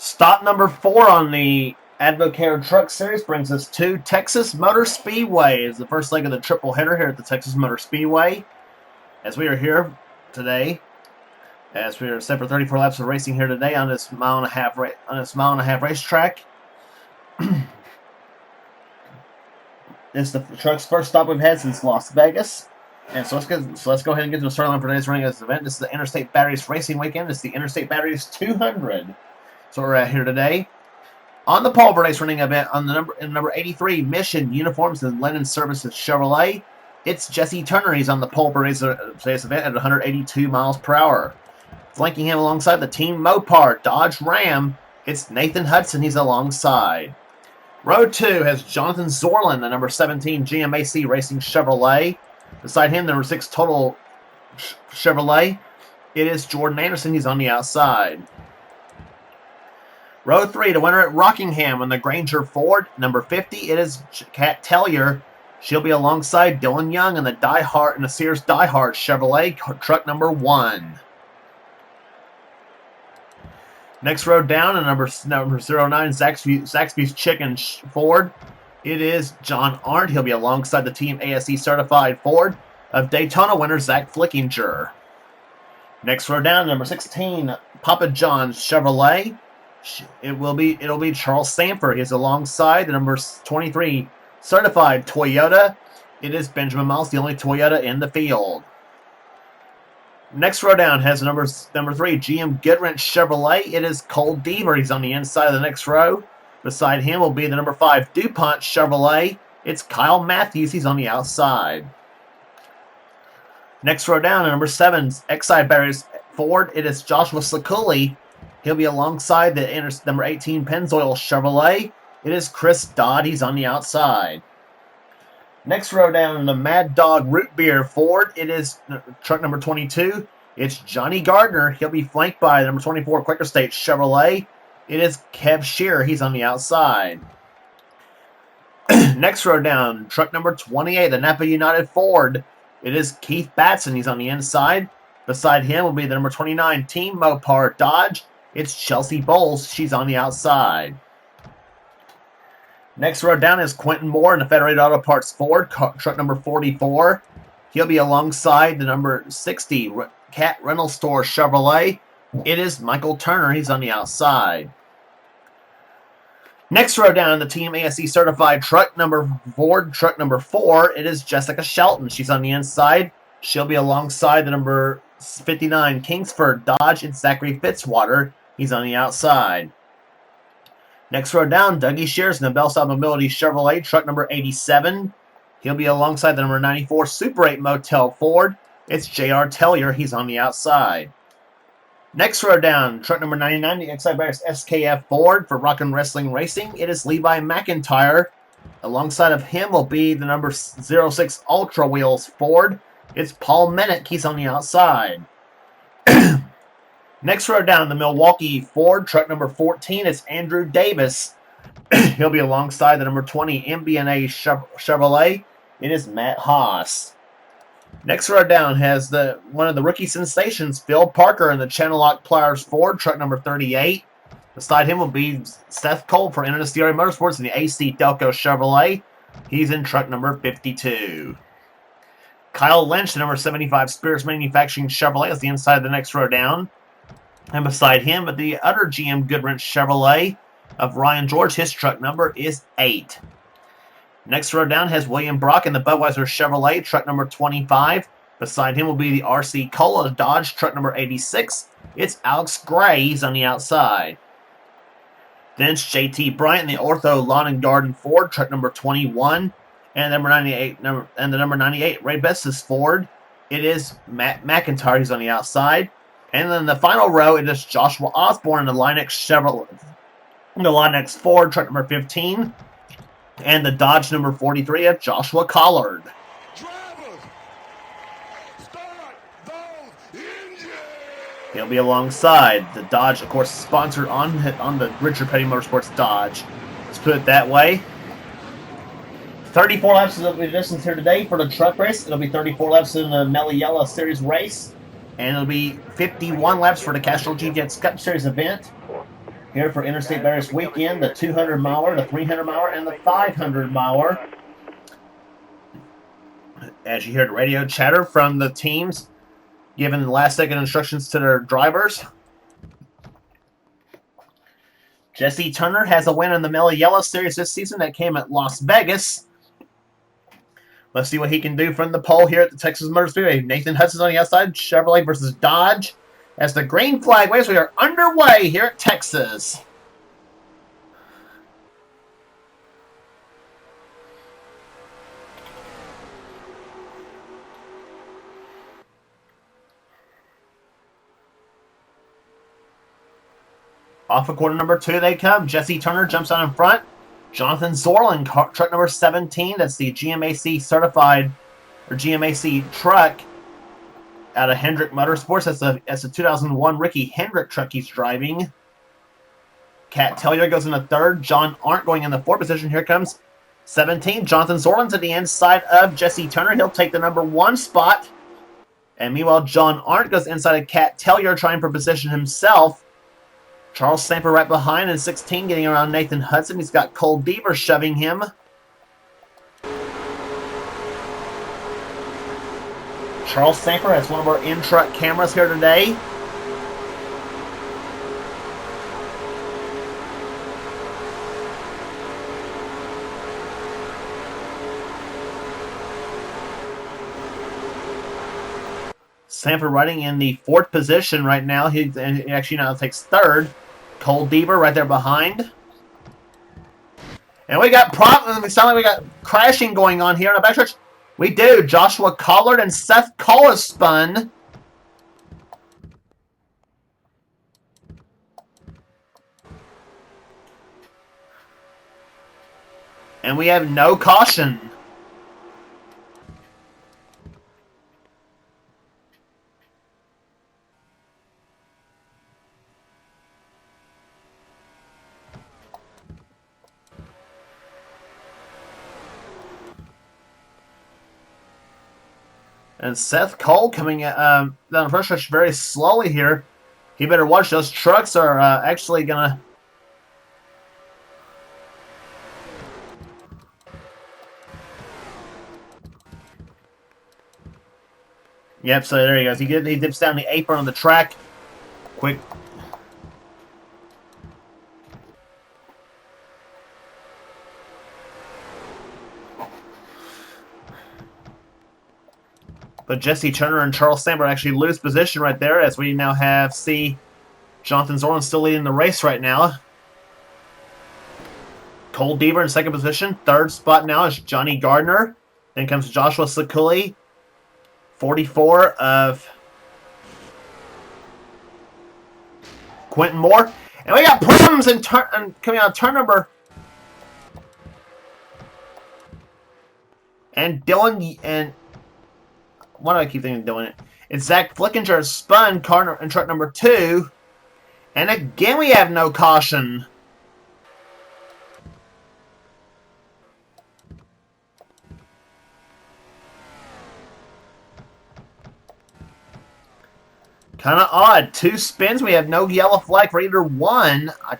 Stop number 4 on the Advocare Truck Series brings us to Texas Motor Speedway. It's the first leg of the triple header here at the Texas Motor Speedway. As we are here today, as we are set for 34 laps of racing here today on this mile and a half racetrack. It's the truck's first stop we've had since Las Vegas. And so let's go ahead and get to the start line for today's running of this event. This is the Interstate Batteries Racing Weekend. It's the Interstate Batteries 200. So we're at here today. On the pole for today's running event, on the number 83, Mission Uniforms and Linen Services Chevrolet. It's Jesse Turner. He's on the pole for today's event at 182 miles per hour. Flanking him alongside the Team Mopar Dodge Ram, it's Nathan Hudson. He's alongside. Row 2 has Jonathan Zorlin, the number 17 GMAC Racing Chevrolet. Beside him, the number 6 Total Chevrolet. It is Jordan Anderson. He's on the outside. Row 3, the winner at Rockingham on the Granger Ford, number 50. It is Kat Tellier. She'll be alongside Dylan Young in the Sears Die Hard Chevrolet truck number 1. Next row down, and number 09, Zaxby's Chicken Ford. It is John Arndt. He'll be alongside the Team ASE Certified Ford of Daytona winner Zach Flickinger. Next row down, number 16, Papa John's Chevrolet. It'll be Charles Sanford. He's alongside the number 23 Certified Toyota. It is Benjamin Miles, the only Toyota in the field. Next row down has number 3 GM Goodwrench Chevrolet. It is Cole Deaver. He's on the inside of the next row. Beside him will be the number 5 DuPont Chevrolet. It's Kyle Matthews. He's on the outside. Next row down, number 7 Exide Barriers Ford. It is Joshua Sakuli. He'll be alongside the number 18 Pennzoil Chevrolet. It is Chris Dodd. He's on the outside. Next row down, the Mad Dog Root Beer Ford. It is truck number 22. It's Johnny Gardner. He'll be flanked by the number 24 Quaker State Chevrolet. It is Kev Shearer. He's on the outside. Next row down, truck number 28, the Napa United Ford. It is Keith Batson. He's on the inside. Beside him will be the number 29 Team Mopar Dodge. It's Chelsea Bowles. She's on the outside. Next row down is Quentin Moore in the Federated Auto Parts Ford, truck number 44. He'll be alongside the number 60 Cat Rental Store Chevrolet. It is Michael Turner. He's on the outside. Next row down, the Team ASE Certified truck number 4. It is Jessica Shelton. She's on the inside. She'll be alongside the number 59 Kingsford Dodge. It's Zachary Fitzwater. He's on the outside. Next row down, Dougie Shears in the Bellside Mobility Chevrolet, truck number 87. He'll be alongside the number 94 Super 8 Motel Ford. It's J.R. Tellier. He's on the outside. Next row down, truck number 99, the Exide Barriers SKF Ford for Rock and Wrestling Racing. It is Levi McIntyre. Alongside of him will be the number 06 Ultra Wheels Ford. It's Paul Minnick. He's on the outside. Next row down, the Milwaukee Ford, truck number 14. It's Andrew Davis. He'll be alongside the number 20 MB&A Chevrolet. It is Matt Haas. Next row down has one of the rookie sensations, Phil Parker in the Channel Lock Pliers Ford, truck number 38. Beside him will be Seth Cole for Interstate Motorsports in the AC Delco Chevrolet. He's in truck number 52. Kyle Lynch, the number 75 Spirits Manufacturing Chevrolet, is the inside of the next row down. And beside him, but the other GM Goodwrench Chevrolet of Ryan George, his truck number is 8. Next row down has William Brock in the Budweiser Chevrolet, truck number 25. Beside him will be the RC Cola Dodge, truck number 86. It's Alex Gray. He's on the outside. Then it's JT Bryant in the Ortho Lawn and Garden Ford, truck number 21. And the number 98 Ray Bessis Ford. It is Matt McIntyre. He's on the outside. And then the final row, it is Joshua Osborne in the Linex Chevrolet, the Linex Ford, truck number 15, and the Dodge number 43 of Joshua Collard. Drivers, start those engines. He'll be alongside the Dodge, of course, sponsored on the Richard Petty Motorsports Dodge. Let's put it that way. 34 laps of the distance here today for the truck race. It'll be 34 laps in the Meliella Series race. And it'll be 51 laps for the Castrol GTX Cup Series event. here for Interstate Barriers Weekend, the 200 miler, the 300 miler, and the 500 miler. As you hear the radio chatter from the teams, giving last-second instructions to their drivers. Jesse Turner has a win in the Mellow Yellow Series this season that came at Las Vegas. Let's see what he can do from the pole here at the Texas Motor Speedway. Nathan Hudson's on the outside, Chevrolet versus Dodge. As the green flag waves, we are underway here at Texas. Off of quarter number 2 they come. Jesse Turner jumps out in front. Jonathan Zorlin, truck number 17. That's the GMAC certified, or GMAC truck out of Hendrick Motorsports. That's a 2001 Ricky Hendrick truck he's driving. Cat Tellier goes in the third. John Arndt going in the fourth position. Here comes 17. Jonathan Zorlin to the inside of Jesse Turner. He'll take the number 1 spot. And meanwhile, John Arndt goes inside of Cat Tellier trying for position himself. Charles Samper right behind in 16, getting around Nathan Hudson. He's got Cole Deaver shoving him. Charles Samper has one of our in-truck cameras here today. Samper riding in the 4th position right now. He actually now takes 3rd. Cole Deaver right there behind. And we got problems. It sounds like we got crashing going on here on the backstretch. We do. Joshua Collard and Seth Collis spun. And we have no caution. And Seth Cole coming down the first stretch very slowly here. He better watch. Those trucks are actually going to... Yep, so there he goes. He dips down the apron on the track. Quick. But Jesse Turner and Charles Samper actually lose position right there, as we now have Jonathan Zorlin still leading the race right now. Cole Deaver in 2nd position. 3rd spot now is Johnny Gardner. Then comes Joshua Sakuli. 44 of Quentin Moore. And we got problems coming out of turn number. And Dylan and... Why do I keep thinking of doing it? It's Zach Flickinger spun car in truck number 2. And again, we have no caution. Kind of odd. 2 spins. We have no yellow flag for either one. I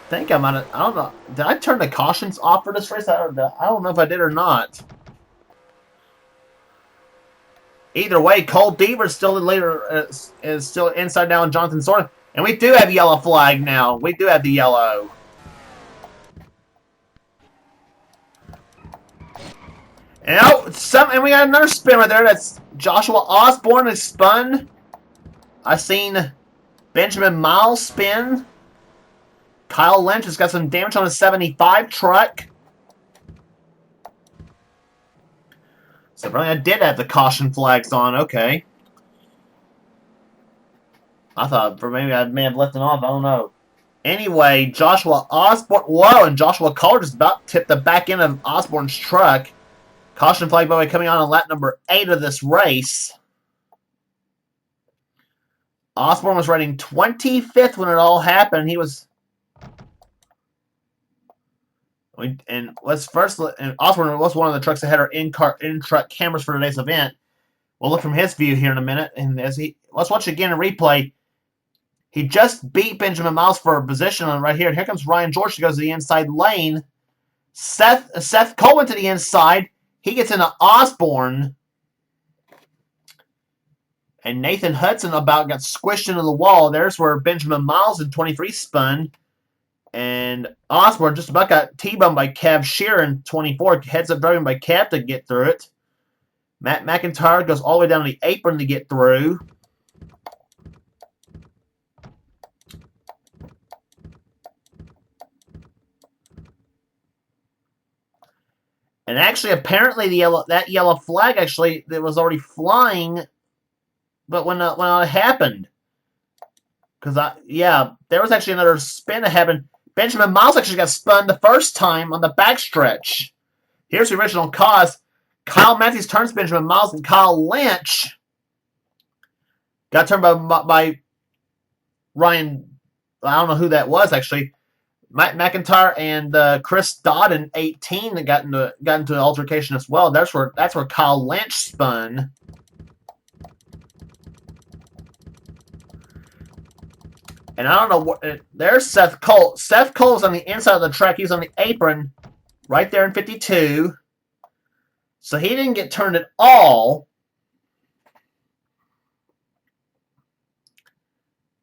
think I might have... I don't know. Did I turn the cautions off for this race? I don't know if I did or not. Either way, Cole Deaver is still the leader, is still inside down Jonathan Zorlin. And we do have yellow flag now. We do have the yellow. And we got another spin right there. That's Joshua Osborne is spun. I seen Benjamin Miles spin. Kyle Lynch has got some damage on his 75 truck. So apparently I did have the caution flags on. Okay. I thought maybe I may have left it off. I don't know. Anyway, Joshua Osborne. Whoa, and Joshua Collard just about tipped the back end of Osborne's truck. Caution flag, by the way, coming on lap number 8 of this race. Osborne was running 25th when it all happened. He was... And Osborne was one of the trucks that had our in-truck cameras for today's event. We'll look from his view here in a minute. And let's watch again a replay. He just beat Benjamin Miles for a position on right here. And here comes Ryan George. He goes to the inside lane. Seth Coleman to the inside. He gets into Osborne. And Nathan Hudson about got squished into the wall. There's where Benjamin Miles in 23 spun. And Osborne just about got T-boned by Kev Shear in 24. Heads up driving by Kev to get through it. Matt McIntyre goes all the way down to the apron to get through. And actually, apparently, that yellow flag actually that was already flying, but when it happened, because there was actually another spin that happened. Benjamin Miles actually got spun the first time on the backstretch. Here's the original cause. Kyle Matthews turns Benjamin Miles, and Kyle Lynch got turned by Ryan. I don't know who that was actually. Mike McIntyre and Chris Dodd in 18 that got into an altercation as well. That's where Kyle Lynch spun. And I don't know what. There's Seth Cole. Seth Cole's on the inside of the track. He's on the apron, right there in 52. So he didn't get turned at all.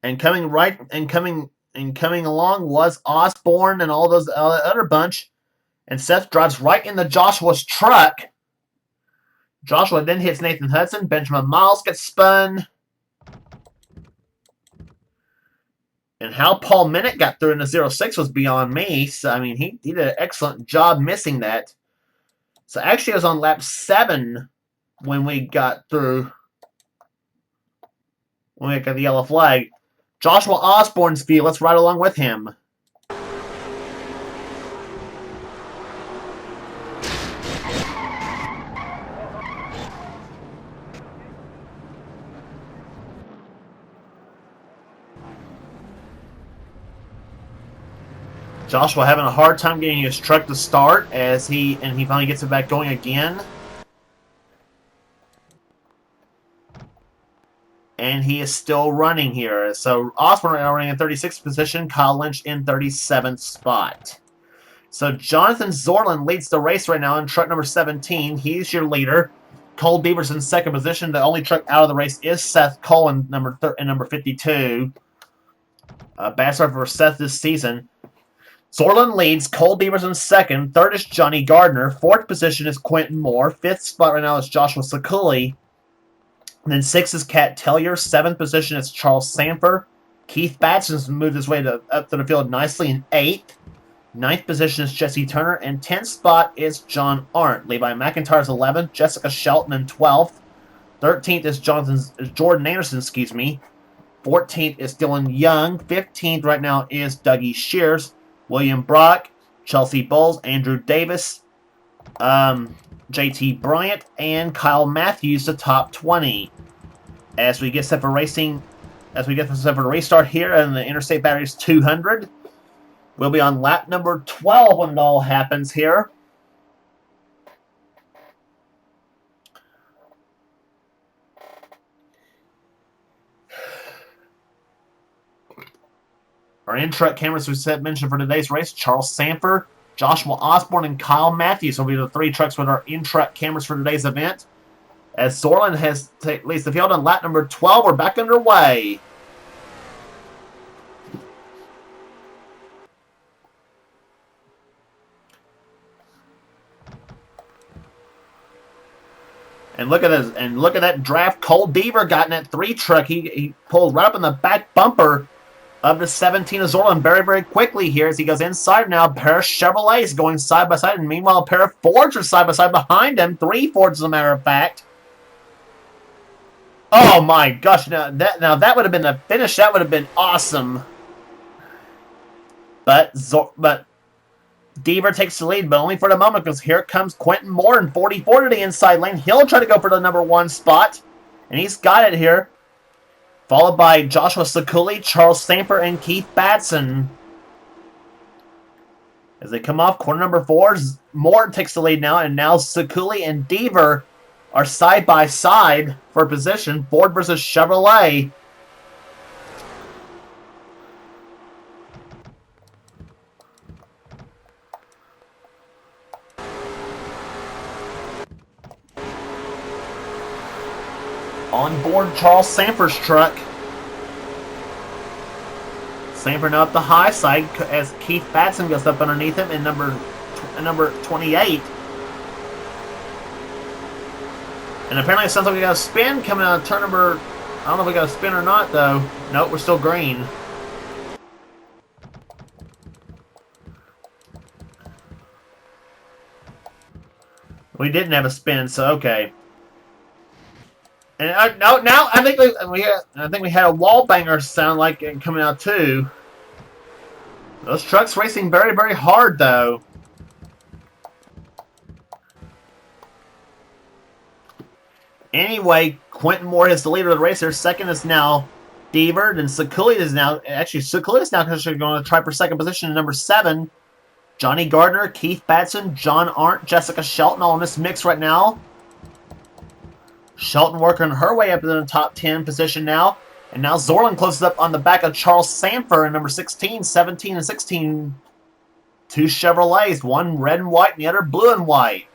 And coming along was Osborne and all those other bunch. And Seth drives right into Joshua's truck. Joshua then hits Nathan Hudson. Benjamin Miles gets spun. And how Paul Minnick got through in the 06 was beyond me. So, I mean, he did an excellent job missing that. So, actually, it was on lap 7 when we got through. When we got the yellow flag. Joshua Osborne's field. Let's ride along with him. Joshua having a hard time getting his truck to start as he finally gets it back going again. And he is still running here. So Osborne running in 36th position, Kyle Lynch in 37th spot. So Jonathan Zorlin leads the race right now in truck number 17. He's your leader. Cole Beavers in second position. The only truck out of the race is Seth Cole in number 52. Bad start for Seth this season. Zorlin leads. Cole Beavers in second. Third is Johnny Gardner. Fourth position is Quentin Moore. Fifth spot right now is Joshua Sakuli. And then 6th is Kat Tellier. 7th position is Charles Sanford. Keith Batson's moved his way up to the field nicely in 8th. 9th position is Jesse Turner. And 10th spot is John Arndt. Levi McIntyre's 11th. Jessica Shelton in 12th. 13th is Jordan Anderson, 14th is Dylan Young. 15th right now is Dougie Shears. William Brock. Chelsea Bowles. Andrew Davis. JT Bryant and Kyle Matthews, the top 20. As we get set for racing, as we get set for the restart here in the Interstate Batteries 200, we'll be on lap number 12 when it all happens here. Our in-truck cameras we mentioned for today's race: Charles Sanford, Joshua Osborne, and Kyle Matthews will be the 3 trucks with our in-truck cameras for today's event. As Zorlin leads the field on lap number 12, we're back underway. And look at this, and look at that draft. Cole Beaver got in that 3 truck. He pulled right up in the back bumper of the 17 of Zorlin very, very quickly here as he goes inside now. A pair of Chevrolets going side by side, and meanwhile a pair of Fords are side by side behind him. 3 Fords, as a matter of fact. Oh my gosh! Now that would have been the finish. That would have been awesome. But Deaver takes the lead, but only for the moment, because here comes Quentin Moore in 44 to the inside lane. He'll try to go for the number 1 spot, and he's got it here. Followed by Joshua Sakuli, Charles Stamper, and Keith Batson. As they come off corner number 4, Moore takes the lead now, and now Sakuli and Deaver are side by side for position. Ford versus Chevrolet. On board Charles Sanford's truck. Sanford now up the high side as Keith Batson goes up underneath him in number 28. And apparently it sounds like we got a spin coming out of turn number... I don't know if we got a spin or not, though. Nope, we're still green. We didn't have a spin, so okay. And now I think we had a wall banger sound like it coming out too. Those trucks racing very, very hard though. Anyway, Quentin Moore is the leader of the race. Their second is now Deverd, and Sekuliet is now going to try for second position in number 7. Johnny Gardner, Keith Batson, John Arndt, Jessica Shelton all in this mix right now. Shelton working her way up to the top 10 position now. And now Zorlin closes up on the back of Charles Sanford in number 16, 17, and 16. 2 Chevrolets, one red and white and the other blue and white.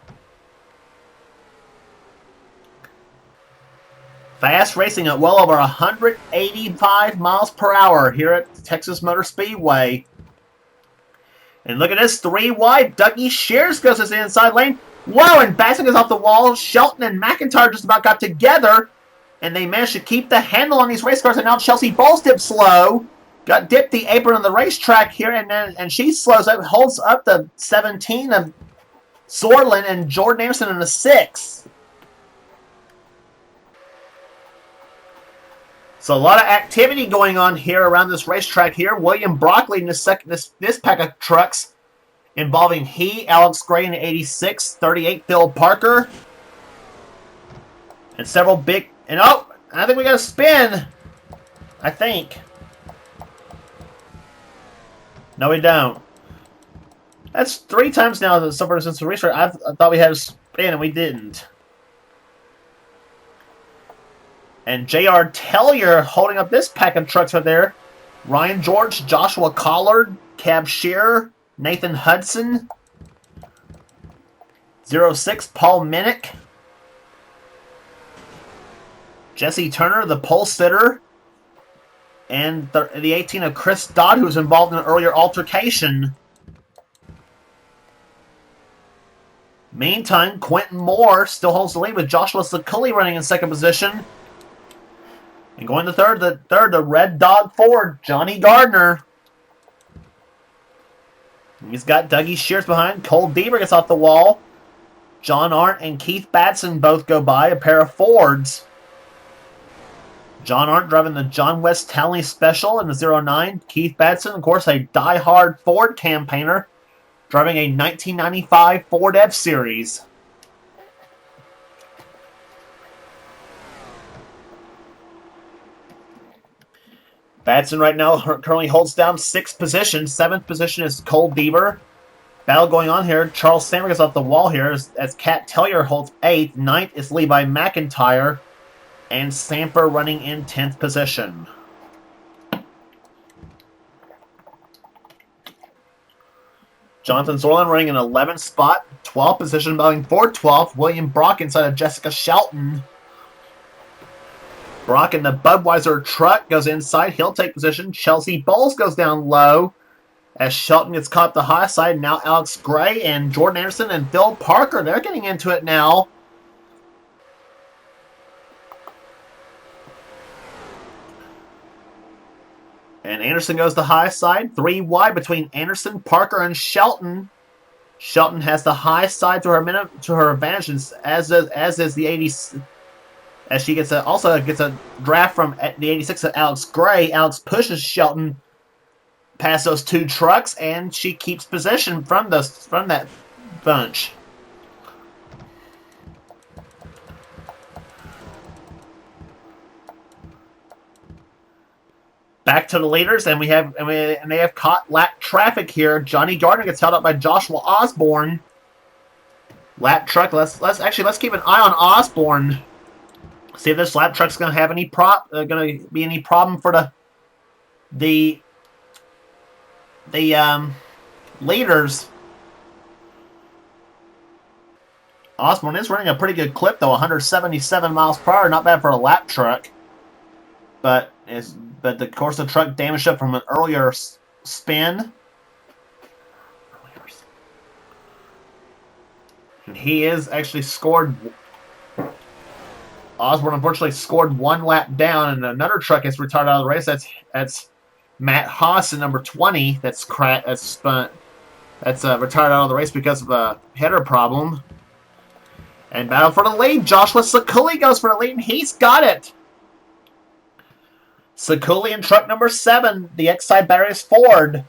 Fast racing at well over 185 miles per hour here at Texas Motor Speedway. And look at this, 3 wide. Dougie Shears goes to the inside lane. Whoa, and Batson goes off the wall. Shelton and McIntyre just about got together. And they managed to keep the handle on these race cars. And now Chelsea Bowles dipped slow. Got dipped the apron on the racetrack here. And she slows up, holds up the 17 of Zorlin and Jordan Anderson in the 6. So a lot of activity going on here around this racetrack here. William Brock leading this pack of trucks involving Alex Gray in the 86, 38 Phil Parker. And several big... And oh, I think we got a spin. I think. No, we don't. That's 3 times now so far since the restart. I thought we had a spin and we didn't. And J.R. Tellier holding up this pack of trucks right there. Ryan George, Joshua Collard, Cab Shearer, Nathan Hudson, 06 Paul Minnick, Jesse Turner, the pole sitter, and the 18 of Chris Dodd, who was involved in an earlier altercation. Meantime, Quentin Moore still holds the lead with Joshua Sekuliet running in second position. And going to third, the Red Dog Ford, Johnny Gardner. He's got Dougie Shears behind. Cole Bieber gets off the wall. John Arndt and Keith Batson both go by, a pair of Fords. John Arndt driving the John West Townley Special in the 09. Keith Batson, of course, a die-hard Ford campaigner, driving a 1995 Ford F-Series. Batson right now currently holds down 6th position. 7th position is Cole Bieber. Battle going on here. Charles Sammer gets off the wall here as Cat Tellier holds 8th. 9th is Levi McIntyre. And Samper running in 10th position. Jonathan Zorlin running in 11th spot. 12th position, battling for 12th. William Brock inside of Jessica Shelton. Brock in the Budweiser truck goes inside. He'll take position. Chelsea Bowles goes down low as Shelton gets caught the high side. Now Alex Gray and Jordan Anderson and Phil Parker, they're getting into it now. And Anderson goes the high side. 3 wide between Anderson, Parker, and Shelton. Shelton has the high side to her advantage, as is the 80. As she also gets a draft from the 86 of Alex Gray. Alex pushes Shelton past those 2 trucks, and she keeps position from that bunch. Back to the leaders, and they have caught lap traffic here. Johnny Gardner gets held up by Joshua Osborne. Lap truck. Let's keep an eye on Osborne. See if this lap truck's going to have any be any problem for the leaders. Osborne is running a pretty good clip, though, 177 miles per hour. Not bad for a lap truck. But of course, the truck damaged up from an earlier spin. And he is actually scored. Osborne unfortunately scored one lap down, and another truck is retired out of the race. That's Matt Haas in number 20. That's retired out of the race because of a header problem. And battle for the lead. Joshua Sakuli goes for the lead, and he's got it. Sakuli in truck number 7, the X-Side Batteries Ford.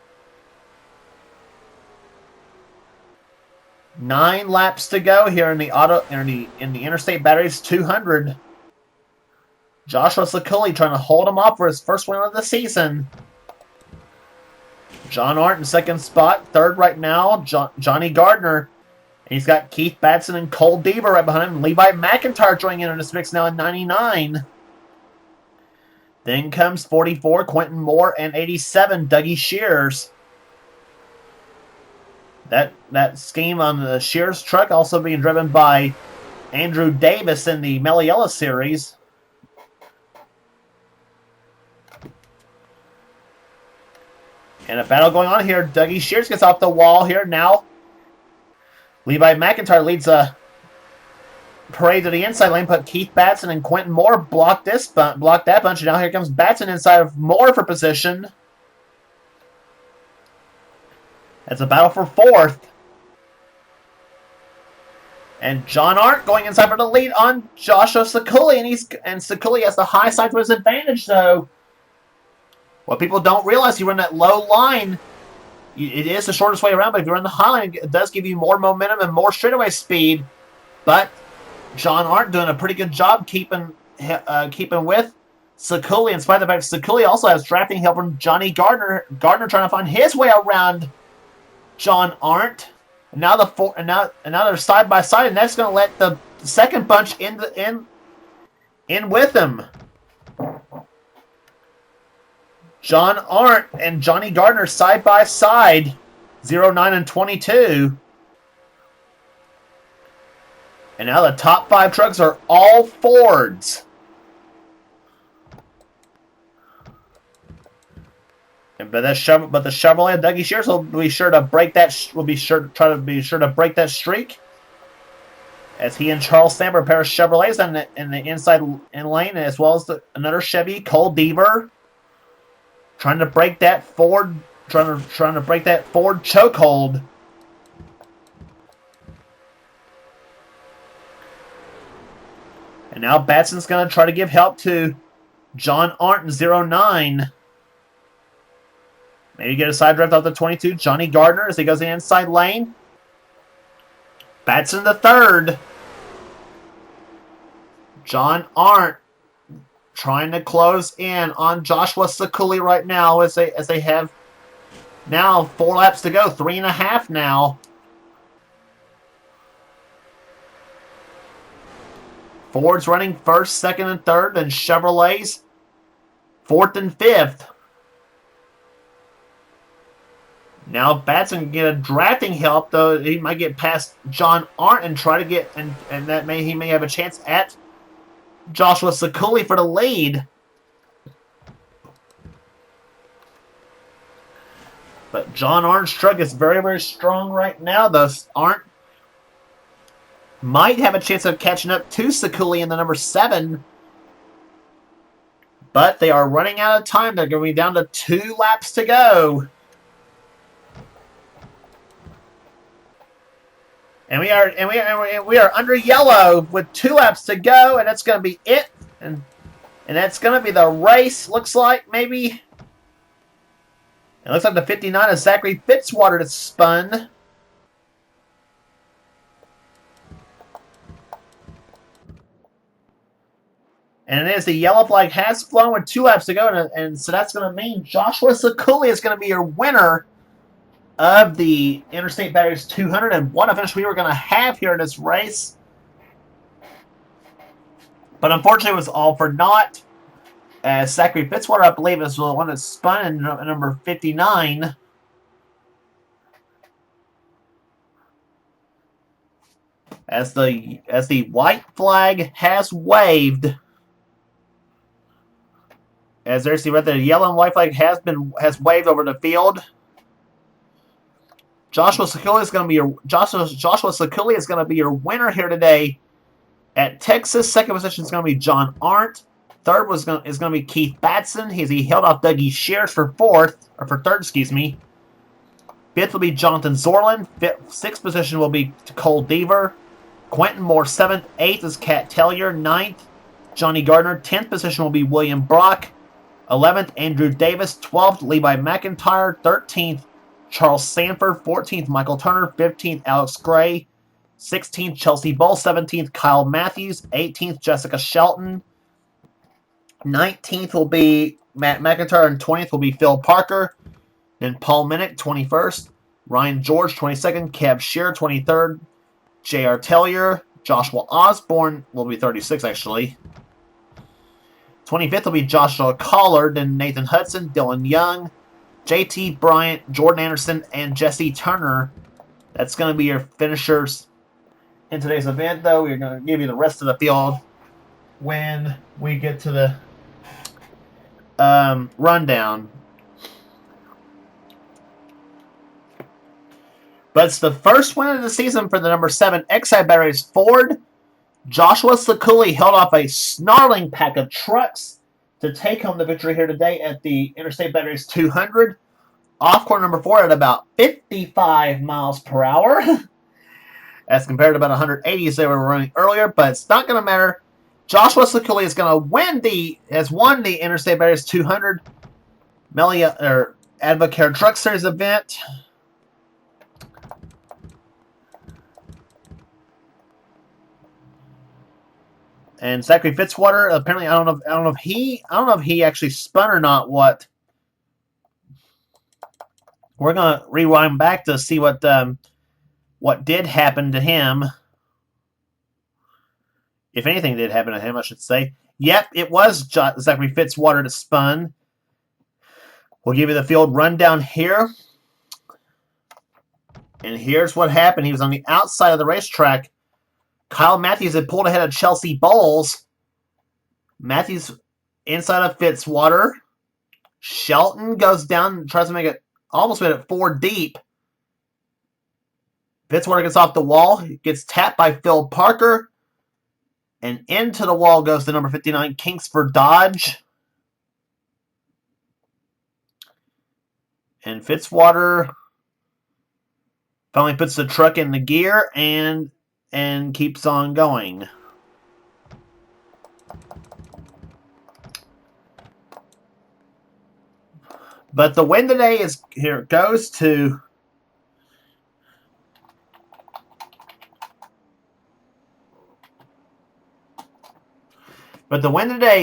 9 laps to go here in the Interstate Batteries 200. Joshua Sakuli trying to hold him off for his first win of the season. John Arndt in second spot. Third right now, Johnny Gardner. And he's got Keith Batson and Cole Deaver right behind him. Levi McIntyre joining in on this mix now at 99. Then comes 44, Quentin Moore, and 87, Dougie Shears. That scheme on the Shears truck also being driven by Andrew Davis in the Meliella series. And a battle going on here. Dougie Shears gets off the wall here now. Levi McIntyre leads a parade to the inside lane, but Keith Batson and Quentin Moore blocked that bunch. And now here comes Batson inside of Moore for position. It's a battle for fourth. And John Arndt going inside for the lead on Joshua Sakuli, and Sakuli has the high side to his advantage, though. What people don't realize, you run that low line, it is the shortest way around, but if you run the high line, it does give you more momentum and more straightaway speed. But John Arndt doing a pretty good job keeping with Sakuli, in spite of the fact Sakuli also has drafting help from Johnny Gardner. Gardner trying to find his way around John Arndt. And now they're side by side, and that's going to let the second bunch in with him. John Arndt and Johnny Gardner side by side, 09 and 22. And now the top 5 trucks are all Fords. But the Chevrolet Dougie Shears will be sure to break that. Try to break that streak, as he and Charles Sandberg pair of Chevrolets in the inside lane, as well as another Chevy, Cole Deaver, trying to break that Ford. Trying to break that Ford chokehold. And now Batson's going to try to give help to John Arndt in 09. Maybe get a side drift off the 22. Johnny Gardner as he goes in the inside lane. Batson the third. John Arndt trying to close in on Joshua Sakuli right now as they have now 4 laps to go. 3.5 now. Ford's running first, second, and third, and Chevrolets fourth and fifth. Now Batson can get a drafting help, though he might get past John Arndt and try to get and that he may have a chance at Joshua Sakuli for the lead. But John Arndt's truck is very, very strong right now. Thus Arndt might have a chance of catching up to Sakuli in the number 7. But they are running out of time. They're going to be down to 2 laps to go. And we are under yellow with 2 laps to go, and that's going to be it. And that's going to be the race. Looks like maybe. It looks like the 59 is Zachary Fitzwater that's spun. And it is the yellow flag has flown with 2 laps to go, and so that's going to mean Joshua Sakuli is going to be your winner of the Interstate Batteries 200, and what a finish we were going to have here in this race. But unfortunately, it was all for naught, as Zachary Fitzwater, I believe, is the one that spun in number 59. as the white flag has waved. As there's the yellow and white flag has waved over the field. Joshua Sekuli is going to be your winner here today at Texas. Second position is going to be John Arndt. Third is going to be Keith Batson. He held off Dougie Shears for third, excuse me. Fifth will be Jonathan Zorlin. Sixth position will be Cole Deaver. Quentin Moore 7th. 8th is Kat Tellier. 9th, Johnny Gardner. 10th position will be William Brock. 11th, Andrew Davis. 12th, Levi McIntyre. 13th, Charles Sanford. 14th, Michael Turner. 15th, Alex Gray. 16th, Chelsea Bull. 17th, Kyle Matthews. 18th, Jessica Shelton. 19th will be Matt McIntyre. And 20th will be Phil Parker. Then Paul Minnick, 21st. Ryan George, 22nd. Kev Shear, 23rd. J.R. Tellier. Joshua Osborne will be 36th, actually. 25th will be Joshua Collard, then Nathan Hudson, Dylan Young, JT Bryant, Jordan Anderson, and Jesse Turner. That's going to be your finishers in today's event, though. We're going to give you the rest of the field when we get to the rundown. But it's the first win of the season for the number 7 Exide Batteries Ford. Joshua Sekuli held off a snarling pack of trucks to take home the victory here today at the Interstate Batteries 200. Off corner number 4 at about 55 miles per hour. As compared to about 180 as they were running earlier, but it's not going to matter. Joshua Sekuli is going to has won the Interstate Batteries 200 Advocare Truck Series event. And Zachary Fitzwater, apparently, I don't know if he actually spun or not. We're gonna rewind back to see what did happen to him. If anything did happen to him, I should say. Yep, it was Zachary Fitzwater that spun. We'll give you the field rundown here. And here's what happened. He was on the outside of the racetrack. Kyle Matthews had pulled ahead of Chelsea Bowles. Matthews inside of Fitzwater. Shelton goes down and tries to make it, almost made it 4 deep. Fitzwater gets off the wall, gets tapped by Phil Parker. And into the wall goes the number 59, Kingsford Dodge. And Fitzwater finally puts the truck in the gear and keeps on going. But the win today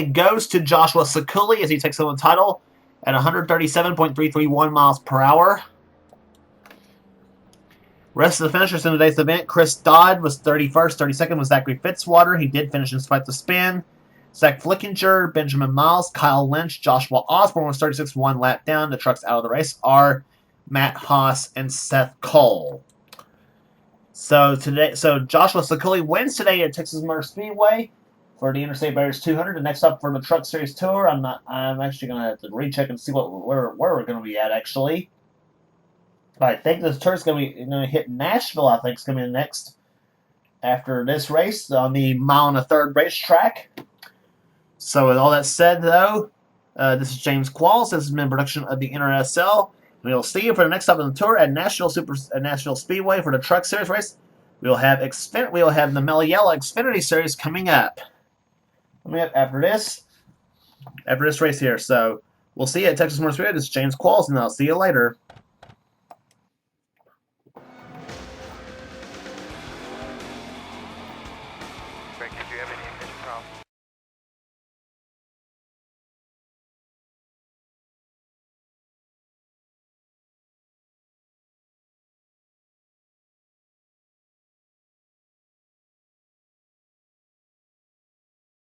goes to Joshua Sekuli as he takes home the title at 137.331 miles per hour. Rest of the finishers in today's event, Chris Dodd was 31st. 32nd was Zachary Fitzwater. He did finish despite the spin. Zach Flickinger, Benjamin Miles, Kyle Lynch, Joshua Osborne was 36th, 1 lap down. The trucks out of the race are Matt Haas and Seth Cole. So Joshua Sekuli wins today at Texas Motor Speedway for the Interstate Batteries 200. And next up for the Truck Series Tour, I'm actually going to have to recheck and see where we're going to be at, actually. I think this tour is going to hit Nashville. I think it's going to be the next after this race on the 1 1/3 racetrack. So with all that said, though, this is James Qualls. This has been a production of the NRSL. We will see you for the next stop on the tour at Nashville Speedway for the Truck Series race. We will have the Meliella Xfinity Series coming up. After this race here. So we'll see you at Texas Motor Speedway. This is James Qualls, and I'll see you later.